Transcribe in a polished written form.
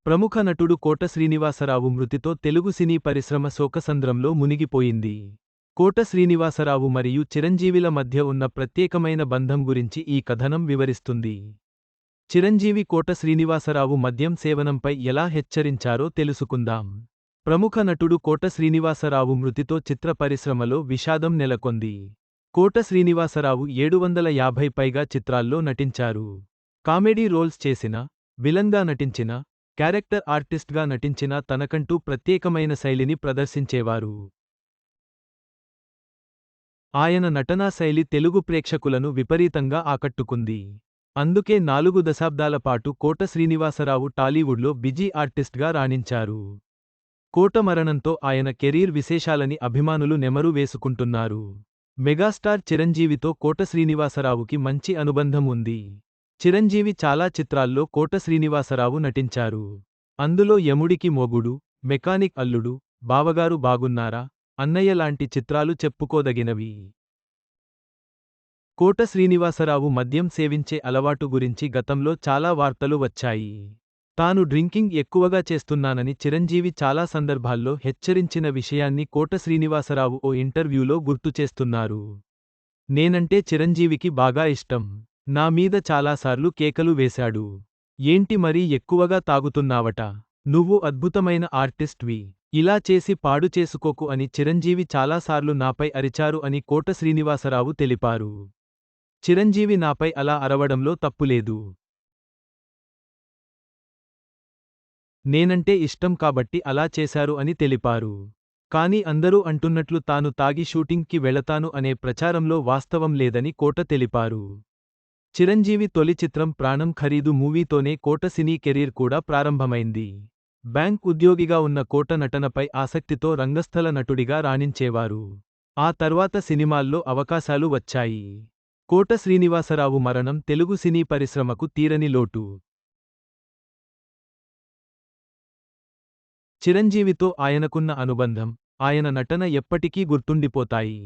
ప్రముఖ నటుడు కోట శ్రీనివాసరావు మృతితో తెలుగు సినీ పరిశ్రమ శోకసంద్రంలో మునిగిపోయింది. కోట శ్రీనివాసరావు మరియు చిరంజీవిల మధ్య ఉన్న ప్రత్యేకమైన బంధం గురించి ఈ కథనం వివరిస్తుంది. చిరంజీవి కోట శ్రీనివాసరావు మద్యం సేవనంపై ఎలా హెచ్చరించారో తెలుసుకుందాం. ప్రముఖ నటుడు కోట శ్రీనివాసరావు మృతితో చిత్ర పరిశ్రమలో విషాదం నెలకొంది. కోట శ్రీనివాసరావు 750 పైగా చిత్రాల్లో నటించారు. కామెడీ రోల్స్ చేసిన, విలన్గా నటించిన, క్యారెక్టర్ ఆర్టిస్ట్గా నటించిన తనకంటూ ప్రత్యేకమైన శైలిని ప్రదర్శించేవారు. ఆయన నటనా శైలి తెలుగు ప్రేక్షకులను విపరీతంగా ఆకట్టుకుంది. అందుకే 4 దశాబ్దాల పాటు కోట శ్రీనివాసరావు టాలీవుడ్లో బిజీ ఆర్టిస్ట్గా రాణించారు. కోట మరణంతో ఆయన కెరీర్ విశేషాలని అభిమానులు నెమరు వేసుకుంటున్నారు. మెగాస్టార్ చిరంజీవితో కోట శ్రీనివాసరావుకి మంచి అనుబంధం ఉంది. చిరంజీవి చాలా చిత్రాల్లో కోట శ్రీనివాసరావు నటించారు. అందులో యముడికి మొగుడు, మెకానిక్ అల్లుడు, బావగారు బాగున్నారా, అన్నయ్య లాంటి చిత్రాలు చెప్పుకోదగినవి. కోట శ్రీనివాసరావు మద్యం సేవించే అలవాటు గురించి గతంలో చాలా వార్తలు వచ్చాయి. తాను డ్రింకింగ్ ఎక్కువగా చేస్తున్నానని చిరంజీవి చాలా సందర్భాల్లో హెచ్చరించిన విషయాన్ని కోట శ్రీనివాసరావు ఓ ఇంటర్వ్యూలో గుర్తుచేస్తున్నారు. నేనంటే చిరంజీవికి బాగా ఇష్టం. నా మీద చాలాసార్లు కేకలు వేశాడు. ఏంటి మరీ ఎక్కువగా తాగుతున్నావట, నువ్వు అద్భుతమైన ఆర్టిస్ట్వి, ఇలా చేసి పాడు చేసుకోకు అని చిరంజీవి చాలాసార్లు నాపై అరిచారు అని కోట శ్రీనివాసరావు తెలిపారు. చిరంజీవి నాపై అలా అరవడంలో తప్పులేదు. నేనంటే ఇష్టం కాబట్టి అలా చేశారు అని తెలిపారు. కానీ అందరూ అంటున్నట్లు తాను తాగి షూటింగ్కి వెళతాను అనే ప్రచారంలో వాస్తవం లేదని కోట తెలిపారు. చిరంజీవి తొలి చిత్రం ప్రాణం ఖరీదు మూవీతోనే కోట సినీ కెరీర్ కూడా ప్రారంభమైంది. బ్యాంక్ ఉద్యోగిగా ఉన్న కోట నటనపై ఆసక్తితో రంగస్థల నటుడిగా రాణించేవారు. ఆ తర్వాత సినిమాల్లో అవకాశాలు వచ్చాయి. కోట శ్రీనివాసరావు మరణం తెలుగు సినీ పరిశ్రమకు తీరని లోటు. చిరంజీవితో ఆయనకున్న అనుబంధం, ఆయన నటన ఎప్పటికీ గుర్తుండిపోతాయి.